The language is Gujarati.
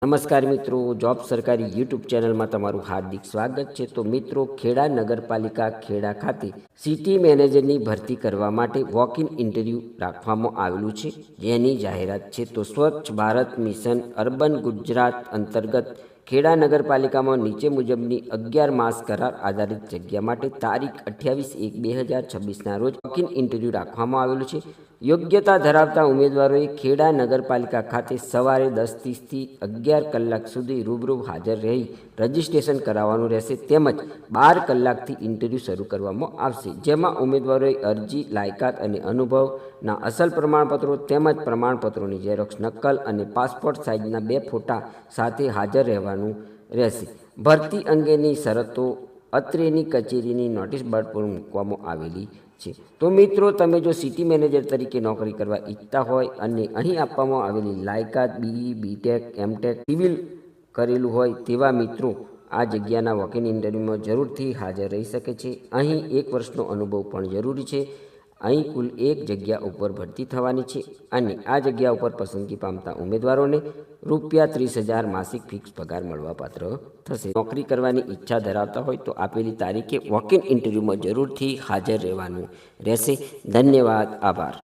નમસ્કાર મિત્રો, જોબ સરકારી યુટ્યુબ ચેનલમાં તમારું હાર્દિક સ્વાગત છે। તો મિત્રો, ખેડા નગરપાલિકા ખેડા ખાતે સિટી મેનેજરની ભરતી કરવા માટે વોક ઇન ઇન્ટરવ્યૂ રાખવામાં આવેલું છે, જેની જાહેરાત છે। તો સ્વચ્છ ભારત મિશન અર્બન ગુજરાત અંતર્ગત ખેડા નગરપાલિકામાં નીચે મુજબની 11 માસ કરાર આધારિત જગ્યા માટે તારીખ 28/1/2026ના રોજ વોક ઇન ઇન્ટરવ્યૂ રાખવામાં આવેલું છે। યોગ્યતા ધરાવતા ઉમેદવારોએ ખેડા નગરપાલિકા ખાતે સવારે 10:30 થી 11 કલાક સુધી રૂબરૂ હાજર રહી રજીસ્ટ્રેશન કરાવવાનું રહેશે, તેમજ 12 કલાકથી ઇન્ટરવ્યૂ શરૂ કરવામાં આવશે, જેમાં ઉમેદવારોએ અરજી, લાયકાત અને અનુભવના અસલ પ્રમાણપત્રો તેમજ પ્રમાણપત્રોની ઝેરોક્ષ નકલ અને પાસપોર્ટ સાઇઝના 2 ફોટા સાથે હાજર રહેવાનું રહેશે। ભરતી અંગેની શરતો અત્રેની કચેરીની નોટિસ બોર્ડ પર મૂકવામાં આવેલી છે। તો મિત્રો, તમે જો સિટી મેનેજર તરીકે નોકરી કરવા ઈચ્છતા હોય અને અહીં આપવામાં આવેલી લાયકાત BE, BTech, MTech, સિવિલ કરેલું હોય તેવા મિત્રો આ જગ્યાના વોક ઇન ઇન્ટરવ્યૂમાં જરૂરથી હાજર રહી શકે છે। અહીં 1 વર્ષનો અનુભવ પણ જરૂરી છે। અહીં કુલ 1 જગ્યા ઉપર ભરતી થવાની છે અને આ જગ્યા ઉપર પસંદગી પામતા ઉમેદવારોને ₹30,000 માસિક ફિક્સ પગાર મળવાપાત્ર થશે। નોકરી કરવાની ઈચ્છા ધરાવતા હોય તો આપેલી તારીખે વોક ઇન ઇન્ટરવ્યૂમાં જરૂરથી હાજર રહેવાનું રહેશે। ધન્યવાદ, આભાર।